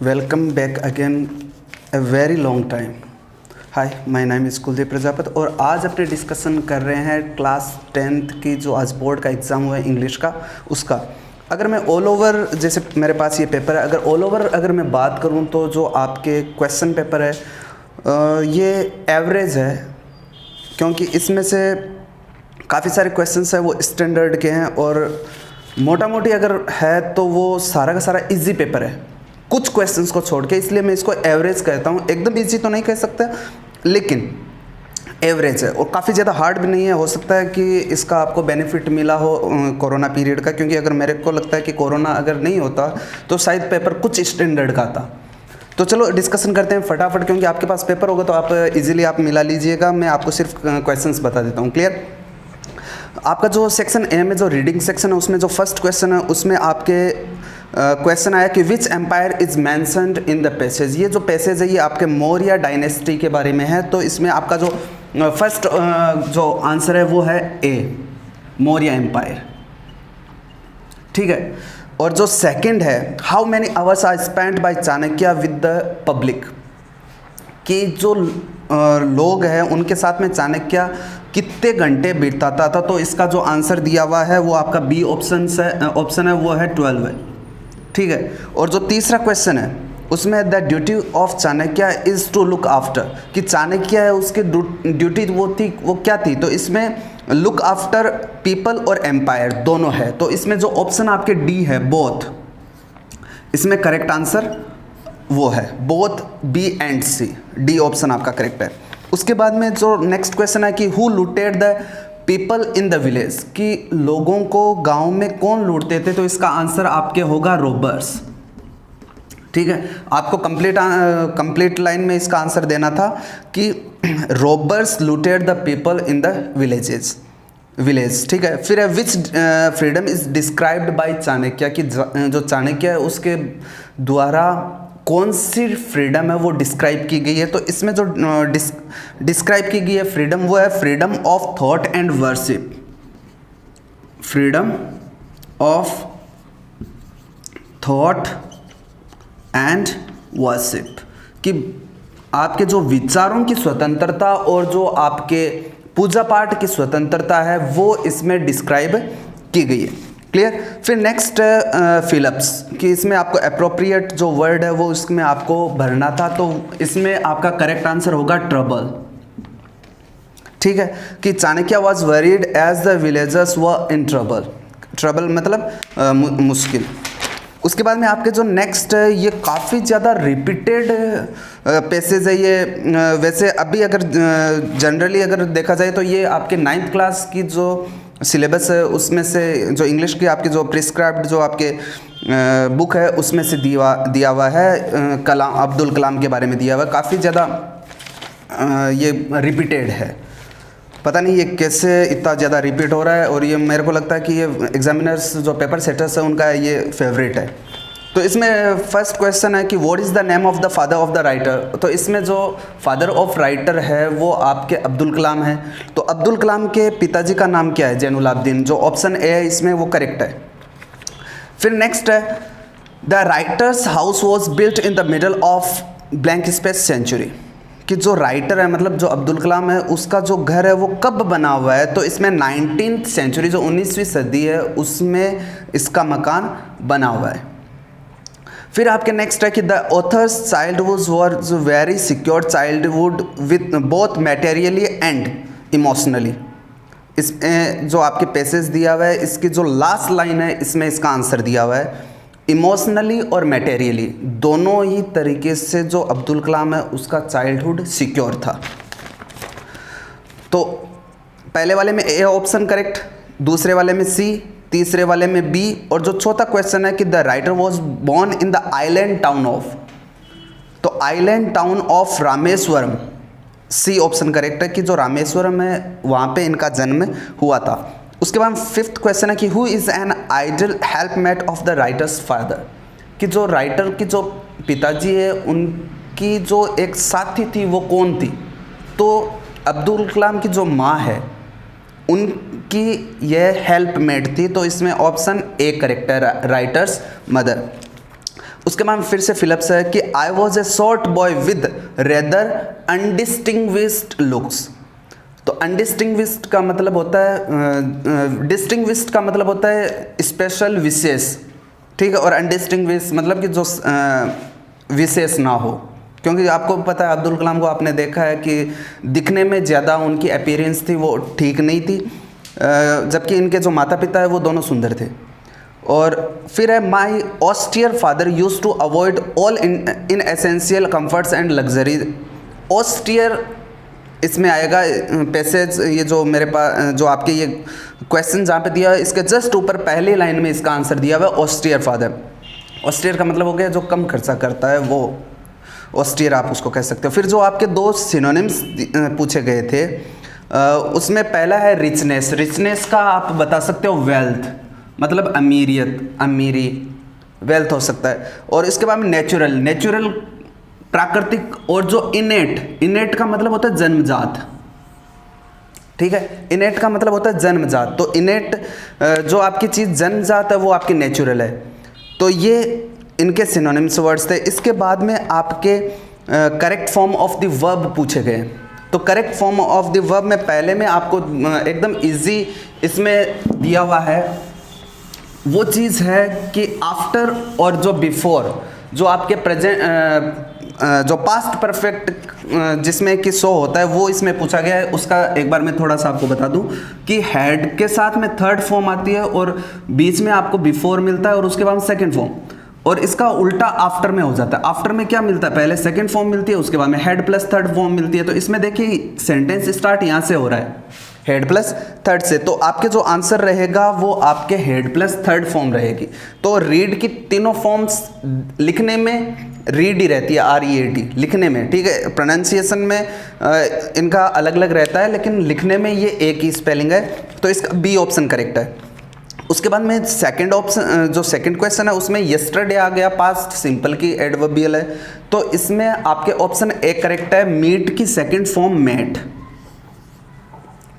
Welcome back again a very long time. Hi, my name is Kuldeep Prajapati और आज अपने discussion कर रहे हैं क्लास 10th की जो आज बोर्ड का एग्ज़ाम हुआ है इंग्लिश का, उसका अगर मैं ऑल ओवर, जैसे मेरे पास ये पेपर है, अगर ऑल ओवर अगर मैं बात करूं तो जो आपके क्वेश्चन पेपर है ये एवरेज है, क्योंकि इसमें से काफ़ी सारे क्वेश्चंस हैं वो स्टैंडर्ड के हैं और मोटा मोटी अगर है तो वो सारा का सारा इजी पेपर है कुछ क्वेश्चंस को छोड़ के, इसलिए मैं इसको एवरेज कहता हूँ। एकदम इजी तो नहीं कह सकता, लेकिन एवरेज है और काफ़ी ज़्यादा हार्ड भी नहीं है। हो सकता है कि इसका आपको बेनिफिट मिला हो कोरोना पीरियड का, क्योंकि अगर मेरे को लगता है कि कोरोना अगर नहीं होता तो शायद पेपर कुछ स्टैंडर्ड का आता। तो चलो डिस्कशन करते हैं फटाफट, क्योंकि आपके पास पेपर होगा तो आप इजीली आप मिला लीजिएगा। मैं आपको सिर्फ क्वेश्चंस बता देता हूँ। क्लियर? आपका जो सेक्शन ए में जो रीडिंग सेक्शन है उसमें जो फर्स्ट क्वेश्चन है उसमें आपके क्वेश्चन आया कि which empire is mentioned in the passage. ये जो पैसेज है ये आपके मौर्य डायनेस्टी के बारे में है। तो इसमें आपका जो फर्स्ट जो आंसर है वो है ए, मौर्य एम्पायर। ठीक है। और जो सेकंड है, how many hours are spent by Chanakya with the public, कि जो लोग हैं उनके साथ में चाणक्य कितने घंटे बिताता था। तो इसका जो आंसर दिया हुआ है वो आपका बी ऑप्शन है वो है 12 है। ठीक है। और जो तीसरा क्वेश्चन है उसमें the duty of Chanakya is to look after, कि चाणक्य है उसकी ड्यूटी वो क्या थी। तो इसमें लुक आफ्टर पीपल और एम्पायर दोनों है। तो इसमें जो ऑप्शन आपके डी है बोथ, इसमें करेक्ट आंसर वो है both B and C, D option आपका करेक्ट है। उसके बाद में जो नेक्स्ट क्वेश्चन है कि who looted the people in the village, कि लोगों को गांव में कौन लूटते थे। तो इसका आंसर आपके होगा रॉबर्स। ठीक है। आपको कंप्लीट लाइन में इसका आंसर देना था कि robbers looted the people in the village. ठीक है। फिर which freedom is described by Chanakya, कि जो चाणक्य है उसके द्वारा कौन सी फ्रीडम है वो डिस्क्राइब की गई है। तो इसमें जो डिस्क्राइब की गई है फ्रीडम वो है freedom of thought and worship, freedom of thought and worship, कि आपके जो विचारों की स्वतंत्रता और जो आपके पूजा पाठ की स्वतंत्रता है वो इसमें डिस्क्राइब की गई है। क्लियर? फिर नेक्स्ट फिलअप्स, कि इसमें आपको अप्रोप्रिएट जो वर्ड है वो इसमें आपको भरना था। तो इसमें आपका करेक्ट आंसर होगा ट्रबल। ठीक है। कि Chanakya was worried as the villagers were in trouble, trouble मतलब मुश्किल। उसके बाद में आपके जो नेक्स्ट है ये काफ़ी ज़्यादा रिपीटेड पैसेज है ये। वैसे अभी अगर जनरली अगर देखा जाए तो ये आपके 9th क्लास की जो सिलेबस है उसमें से, जो इंग्लिश की आपकी जो प्रिस्क्राइब्ड जो आपके बुक है उसमें से दिया हुआ है। कलाम, अब्दुल कलाम के बारे में दिया हुआ है। काफ़ी ज़्यादा ये रिपीटेड है, पता नहीं ये कैसे इतना ज़्यादा रिपीट हो रहा है। और ये मेरे को लगता है कि ये एग्जामिनर्स जो पेपर सेटर्स है उनका ये फेवरेट है। तो इसमें फर्स्ट क्वेश्चन है कि what is the name of the father of the writer. तो इसमें जो फादर ऑफ राइटर है वो आपके अब्दुल कलाम है। तो अब्दुल कलाम के पिताजी का नाम क्या है? जैनुलाब्दीन। जो ऑप्शन ए है इसमें वो करेक्ट है। फिर नेक्स्ट है the writer's house was built in the middle of blank space century, कि जो राइटर है मतलब जो अब्दुल कलाम है उसका जो घर है वो कब बना हुआ है। तो इसमें 19th सेंचुरी जो 19वीं सदी है उसमें इसका मकान बना हुआ है। फिर आपके नेक्स्ट है कि the author's childhood was very secure childhood with both materially and emotionally. इसमें जो आपके पैसेज दिया हुआ है इसकी जो लास्ट लाइन है इसमें इसका आंसर दिया हुआ है इमोशनली और मैटेरियली, दोनों ही तरीके से जो अब्दुल कलाम है उसका चाइल्डहुड सिक्योर था। तो पहले वाले में ए ऑप्शन करेक्ट, दूसरे वाले में सी, तीसरे वाले में बी। और जो चौथा क्वेश्चन है कि the writer was born in the island town of, तो island town of Rameswaram, C option correct है कि जो रामेश्वरम है वहाँ पे इनका जन्म हुआ था। उसके बाद फिफ्थ क्वेश्चन है कि who is an ideal helpmate of the writer's father, कि जो राइटर की जो पिताजी है उनकी जो एक साथी थी वो कौन थी। तो अब्दुल कलाम की जो माँ है उनकी यह हेल्पमेट थी। तो इसमें ऑप्शन ए करेक्ट है, राइटर्स मदर। उसके बाद फिर से फिलिप्स है कि I was a short boy with rather undistinguished looks. तो अनडिस्टिंग्विश्ड का मतलब होता है, डिस्टिंग्विश्ड का मतलब होता है स्पेशल, विशेष, ठीक है, और अनडिस्टिंग्विश्ड मतलब कि जो विशेष ना हो, क्योंकि आपको पता है अब्दुल कलाम को आपने देखा है कि दिखने में ज़्यादा उनकी अपीयरेंस थी वो ठीक नहीं थी, जबकि इनके जो माता पिता है वो दोनों सुंदर थे। और फिर है my austere father used to avoid all in essential comforts and luxury. Austere इसमें आएगा पैसेज, ये जो मेरे पास जो आपके ये क्वेश्चन जहाँ पे दिया है इसके जस्ट ऊपर पहली लाइन में इसका आंसर दिया हुआ है ऑस्टियर फादर। ऑस्टियर का मतलब हो गया जो कम खर्चा करता है, वो ऑस्टियर आप उसको कह सकते हो। फिर जो आपके दो सिनोनिम्स पूछे गए थे उसमें पहला है रिचनेस। रिचनेस का आप बता सकते हो वेल्थ, मतलब अमीरियत, अमीरी, वेल्थ हो सकता है। और इसके बाद में नेचुरल, नेचुरल प्राकृतिक, और जो इनेट, इनेट का मतलब होता है जन्मजात, ठीक है, इनेट का मतलब होता है जन्मजात। तो इनेट जो आपकी चीज़ जन्मजात है वो आपकी नेचुरल है। तो ये इनके सिनोनिम्स वर्ड्स थे। इसके बाद में आपके correct form of the verb पूछे गए। तो correct form of the verb में पहले में आपको एकदम इजी इसमें दिया हुआ है, वो चीज़ है कि आफ्टर और जो बिफोर, जो आपके प्रेजेंट जो पास्ट परफेक्ट जिसमें कि सो होता है वो इसमें पूछा गया है। उसका एक बार मैं थोड़ा सा आपको बता दूं कि हैड के साथ में थर्ड फॉर्म आती है और बीच में आपको बिफोर मिलता है और उसके बाद सेकंड फॉर्म, और इसका उल्टा आफ्टर में हो जाता है। आफ्टर में क्या मिलता है, पहले सेकंड फॉर्म मिलती है, उसके बाद में हेड प्लस थर्ड फॉर्म मिलती है। तो इसमें देखिए सेंटेंस स्टार्ट यहाँ से हो रहा है, हेड प्लस थर्ड से। तो आपके जो आंसर रहेगा वो आपके हेड प्लस थर्ड फॉर्म रहेगी। तो रीड की तीनों फॉर्म्स लिखने में रीड ही रहती है, READ लिखने में, ठीक है। प्रोनाउंसिएशन में इनका अलग अलग रहता है, लेकिन लिखने में ये एक ही स्पेलिंग है। तो इसका बी ऑप्शन करेक्ट है। उसके बाद में सेकंड ऑप्शन, जो सेकंड क्वेश्चन है उसमें यस्टरडे आ गया, पास्ट सिंपल की एडवर्बियल है। तो इसमें आपके ऑप्शन ए करेक्ट है, मीट की सेकंड फॉर्म मेट,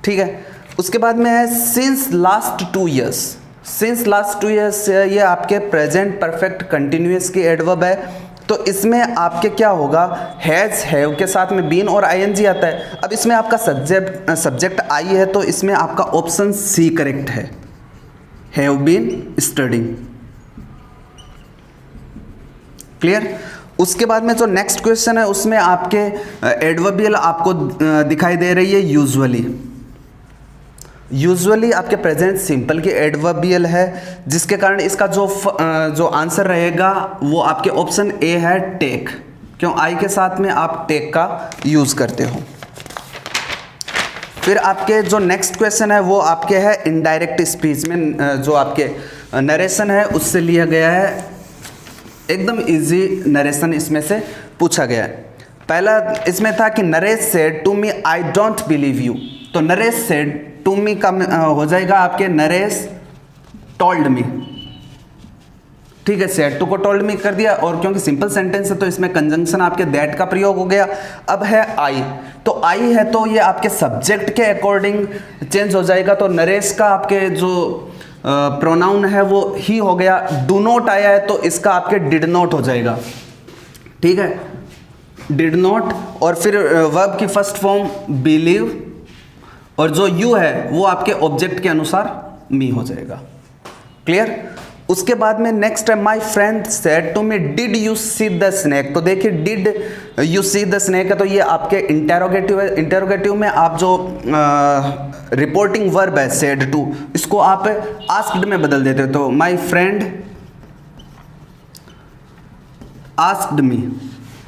ठीक है। उसके बाद में है since last 2 years. Since last 2 years ये आपके प्रेजेंट परफेक्ट कंटिन्यूअस की एडवर्ब है। तो इसमें आपके क्या होगा, हैज़, हैव के साथ में बीन और ING आता है। अब इसमें आपका सब्जेक्ट आई है, तो इसमें आपका ऑप्शन सी करेक्ट है, हैव बीन स्टडिंग। क्लियर। उसके बाद में जो नेक्स्ट क्वेश्चन है उसमें आपके एडवर्बियल आपको दिखाई दे रही है यूजुअली। यूजुअली आपके प्रेजेंट सिंपल की एडवर्बियल है, जिसके कारण इसका जो आंसर रहेगा वो आपके ऑप्शन ए है, टेक। क्यों, आई के साथ में आप टेक का यूज करते हो। फिर आपके जो नेक्स्ट क्वेश्चन है वो आपके है इनडायरेक्ट स्पीच में, जो आपके नरेशन है उससे लिया गया है। एकदम इजी नरेशन इसमें से पूछा गया है। पहला इसमें था कि Naresh said to me I don't believe you. तो नरेश सेड टू मी का हो जाएगा आपके नरेश टोल्ड मी, ठीक है। सेड टू को टोल्ड मी कर दिया, और क्योंकि सिंपल सेंटेंस है तो इसमें कंजंक्शन आपके दैट का प्रयोग हो गया। अब है आई, तो आई है तो ये आपके सब्जेक्ट के अकॉर्डिंग चेंज हो जाएगा। तो नरेश का आपके जो प्रोनाउन है वो ही हो गया। डू नॉट आया है तो इसका आपके डिड नॉट हो जाएगा, ठीक है, डिड नॉट। और फिर वर्ब की फर्स्ट फॉर्म बिलीव, और जो यू है वो आपके ऑब्जेक्ट के अनुसार मी हो जाएगा। क्लियर। उसके बाद में नेक्स्ट है my friend said to me did you see the snake. तो देखिए did you see the snake है तो ये आपके इंटेरोगेटिव है। इंटेरोगेटिव में आप जो रिपोर्टिंग वर्ब है सेड टू, इसको आप आस्क्ड में बदल देते हो। तो माई फ्रेंड आस्क्ड मी,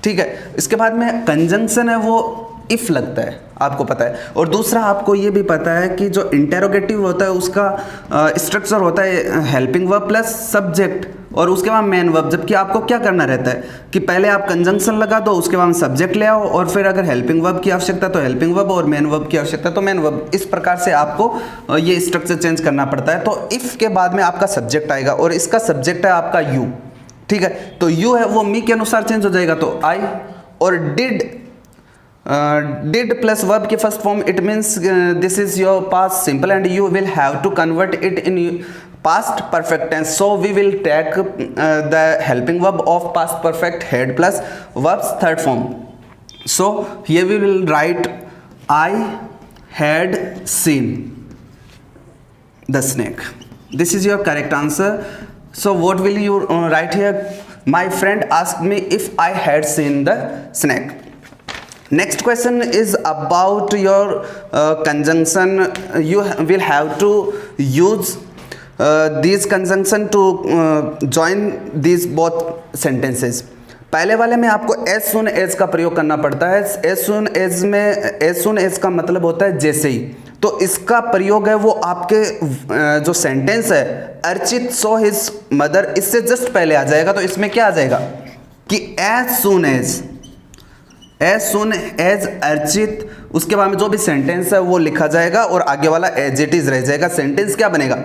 ठीक है। इसके बाद में कंजंक्शन है वो इफ लगता है, आपको पता है। और दूसरा आपको ये भी पता है कि जो इंटेरोगेटिव होता है उसका स्ट्रक्चर होता है हेल्पिंग वर्ब प्लस सब्जेक्ट और उसके बाद मेन वर्ब। जबकि आपको क्या करना रहता है कि पहले आप कंजंक्शन लगा दो, उसके बाद सब्जेक्ट ले आओ, और फिर अगर हेल्पिंग वर्ब की आवश्यकता तो हेल्पिंग वर्ब, और मेन वर्ब की आवश्यकता तो मेन वर्ब। इस प्रकार से आपको ये स्ट्रक्चर चेंज करना पड़ता है। तो इफ के बाद में आपका सब्जेक्ट आएगा और इसका सब्जेक्ट है आपका यू, ठीक है। तो यू है वो मी के अनुसार चेंज हो जाएगा, तो आई। और डिड प्लस वर्ब की first form, it means this is your past simple and you will have to convert it in past perfect tense, so we will take the helping verb of past perfect had plus verbs third form. So here we will write I had seen the snake. This is your correct answer. So what will you write here? My friend asked me if I had seen the snake. Next question is about your conjunction. You will have to use these conjunction to join these both sentences. पहले वाले में आपको as soon as का प्रयोग करना पड़ता है. as soon as में as soon as का मतलब होता है जैसे ही. तो इसका प्रयोग है वो आपके जो सेंटेंस है अर्चित सो हिज मदर, इससे जस्ट पहले आ जाएगा. तो इसमें क्या आ जाएगा कि as soon as अर्चित, उसके बाद में जो भी सेंटेंस है वो लिखा जाएगा और आगे वाला एज इट इज रह जाएगा. सेंटेंस क्या बनेगा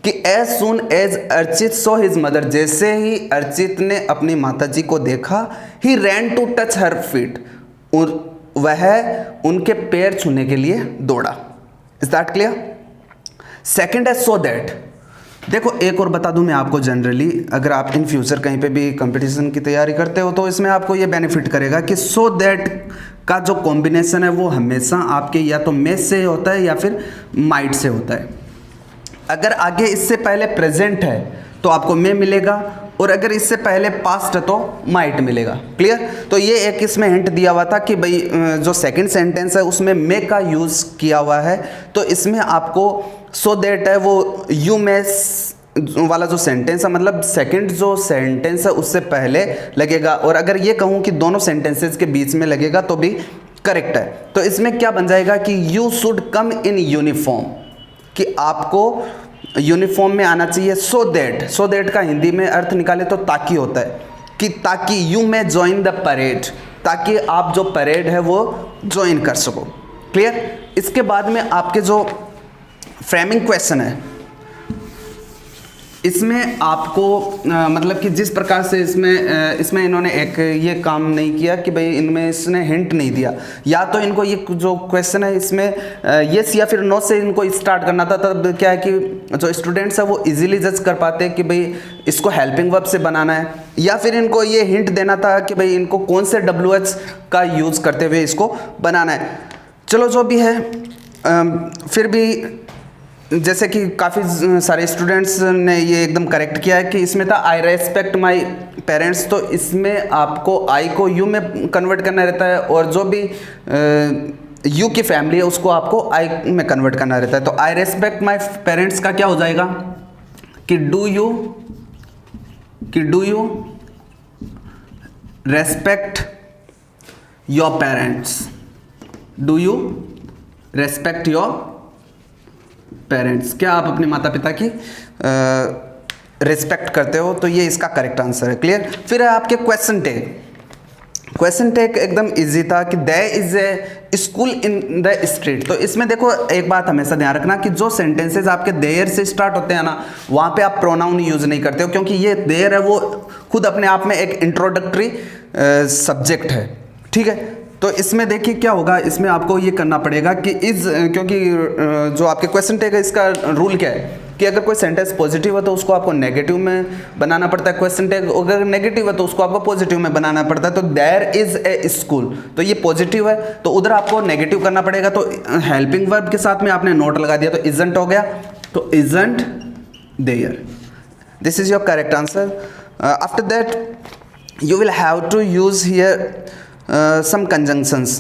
कि as soon as Archit so his mother, जैसे ही अर्चित ने अपनी माताजी को देखा, ही ran to touch her feet, और वह उनके पैर छूने के लिए दौड़ा. Is that clear? सेकेंड है सो दैट. देखो एक और बता दूं मैं आपको, जनरली अगर आप इन फ्यूचर कहीं पे भी कंपटीशन की तैयारी करते हो तो इसमें आपको ये बेनिफिट करेगा कि सो दैट का जो कॉम्बिनेशन है वो हमेशा आपके या तो मे से होता है या फिर माइट से होता है. अगर आगे इससे पहले प्रेजेंट है तो आपको मे मिलेगा, और अगर इससे पहले पास्ट है तो माइट मिलेगा. क्लियर? तो ये एक इसमें हिंट दिया हुआ था कि भाई जो सेकंड सेंटेंस है उसमें मे का यूज़ किया हुआ है, तो इसमें आपको सो दैट है वो यू मे वाला जो सेंटेंस है, मतलब सेकंड जो सेंटेंस है उससे पहले लगेगा. और अगर ये कहूँ कि दोनों सेंटेंसेस के बीच में लगेगा तो भी करेक्ट है. तो इसमें क्या बन जाएगा कि you should come in uniform, कि आपको यूनिफॉर्म में आना चाहिए. सो दैट का हिंदी में अर्थ निकाले तो ताकि होता है, कि ताकि you may join the parade, ताकि आप जो परेड है वो ज्वाइन कर सको. क्लियर? इसके बाद में आपके जो फ्रेमिंग क्वेश्चन है इसमें आपको मतलब कि जिस प्रकार से इसमें इन्होंने एक ये काम नहीं किया कि भाई इनमें इसने हिंट नहीं दिया, या तो इनको ये जो क्वेश्चन है इसमें यस या फिर नो से इनको स्टार्ट करना था. तब क्या है कि जो स्टूडेंट्स है वो इजीली जज कर पाते हैं कि भाई इसको हेल्पिंग वर्ब से बनाना है, या फिर इनको ये हिंट देना था कि भाई इनको कौन से WH का यूज़ करते हुए इसको बनाना है. चलो जो भी है, फिर भी जैसे कि काफ़ी सारे स्टूडेंट्स ने ये एकदम करेक्ट किया है कि इसमें था आई रेस्पेक्ट माई पेरेंट्स, तो इसमें आपको आई को यू में कन्वर्ट करना रहता है, और जो भी यू की फैमिली है उसको आपको आई में कन्वर्ट करना रहता है. तो आई रेस्पेक्ट माई पेरेंट्स का क्या हो जाएगा कि do you respect your parents, do you respect your parents, क्या आप अपने माता पिता की रिस्पेक्ट करते हो? तो ये इसका करेक्ट आंसर है. क्लियर? फिर है आपके क्वेश्चन टैग. क्वेश्चन टैग एकदम इजी था कि there is a school in the street. तो इसमें देखो एक बात हमेशा ध्यान रखना कि जो सेंटेंसेज आपके देयर से स्टार्ट होते हैं ना, वहाँ पे आप प्रोनाउन यूज नहीं करते हो, क्योंकि ये देयर है वो खुद अपने आप में एक इंट्रोडक्टरी सब्जेक्ट है. ठीक है? तो इसमें देखिए क्या होगा, इसमें आपको ये करना पड़ेगा कि क्योंकि जो आपके क्वेश्चन टैग है इसका रूल क्या है कि अगर कोई सेंटेंस पॉजिटिव है तो उसको आपको नेगेटिव में बनाना पड़ता है. क्वेश्चन टैग अगर नेगेटिव है तो उसको आपको पॉजिटिव में बनाना पड़ता है. तो देयर इज ए स्कूल, तो ये पॉजिटिव है तो उधर आपको नेगेटिव करना पड़ेगा. तो हेल्पिंग वर्ब के साथ में आपने नोट लगा दिया तो इजंट हो गया, तो isn't there. This is your correct answer. After that you will have to use here some conjunctions,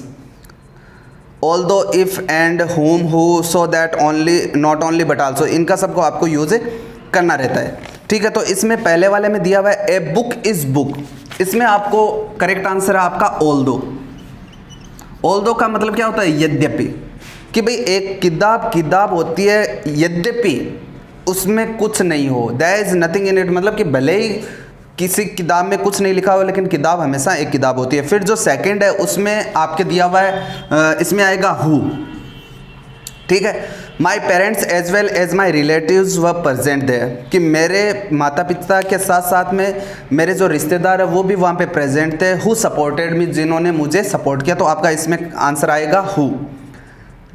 although, if, and, whom, who, so that, only, not only, but also. इनका सबको आपको use करना रहता है. ठीक है? तो इसमें पहले वाले में दिया हुआ है ए बुक इज बुक. इसमें आपको करेक्ट आंसर है आपका ऑल्दो. ऑल्दो का मतलब क्या होता है? यद्यपि. कि भाई एक किताब होती है यद्यपि उसमें कुछ नहीं हो, there is nothing in it, मतलब कि भले ही किसी किताब में कुछ नहीं लिखा हुआ लेकिन किताब हमेशा एक किताब होती है. फिर जो सेकंड है उसमें आपके दिया हुआ है, इसमें आएगा हु. ठीक है? My parents as well as my relatives were present there, कि मेरे माता पिता के साथ साथ में मेरे जो रिश्तेदार है वो भी वहाँ पे प्रेजेंट थे. हु सपोर्टेड मी, जिन्होंने मुझे सपोर्ट किया. तो आपका इसमें आंसर आएगा हु.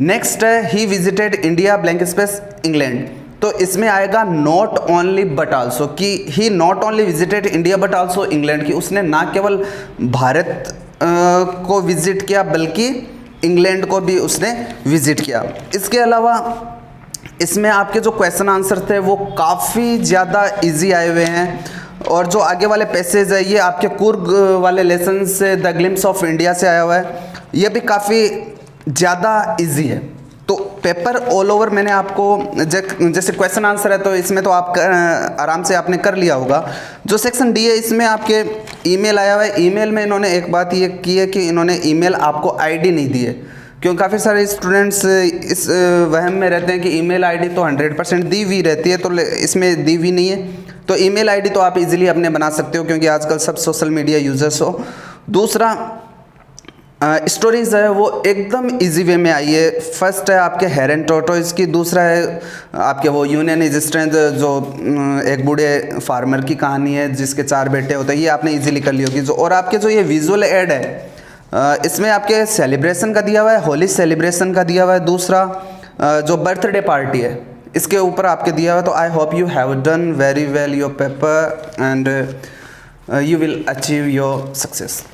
नेक्स्ट है he visited India blank space England. तो इसमें आएगा नॉट ओनली बट आल्सो, कि he not only visited India but also England, की उसने ना केवल भारत को विजिट किया बल्कि इंग्लैंड को भी उसने विजिट किया। इसके अलावा इसमें आपके जो क्वेश्चन आंसर थे वो काफ़ी ज़्यादा इजी आए हुए हैं, और जो आगे वाले पैसेज है ये आपके कुर्ग वाले लेसन से द ग्लिम्स ऑफ इंडिया से आया हुआ है, ये भी काफ़ी ज़्यादा इजी है। तो पेपर ऑल ओवर मैंने आपको जैसे क्वेश्चन आंसर है तो इसमें तो आप आराम से आपने कर लिया होगा। जो सेक्शन डी है इसमें आपके ईमेल आया हुआ है। ईमेल में इन्होंने एक बात ये की है कि इन्होंने ईमेल आपको आईडी नहीं दी है, क्योंकि काफ़ी सारे स्टूडेंट्स इस वहम में रहते हैं कि ईमेल आईडी तो 100% दी हुई रहती है, तो इसमें दी हुई नहीं है। तो ईमेल आईडी तो आप इजीली अपने बना सकते हो, क्योंकि आजकल सब सोशल मीडिया यूजर्स हो। दूसरा स्टोरीज़ है वो एकदम इजी वे में आई है। फर्स्ट है आपके हेरन टोटोइस की, दूसरा है आपके वो यूनियन एग्जिस्टेंस जो एक बूढ़े फार्मर की कहानी है जिसके 4 बेटे होते हैं, ये आपने इजीली कर ली होगी। जो और आपके जो ये विजुअल एड है इसमें आपके सेलिब्रेशन का दिया हुआ है, होली सेलिब्रेशन का दिया हुआ है। दूसरा जो बर्थडे पार्टी है इसके ऊपर आपके दिया हुआ है। तो I hope you have done very well your paper and you will achieve your success.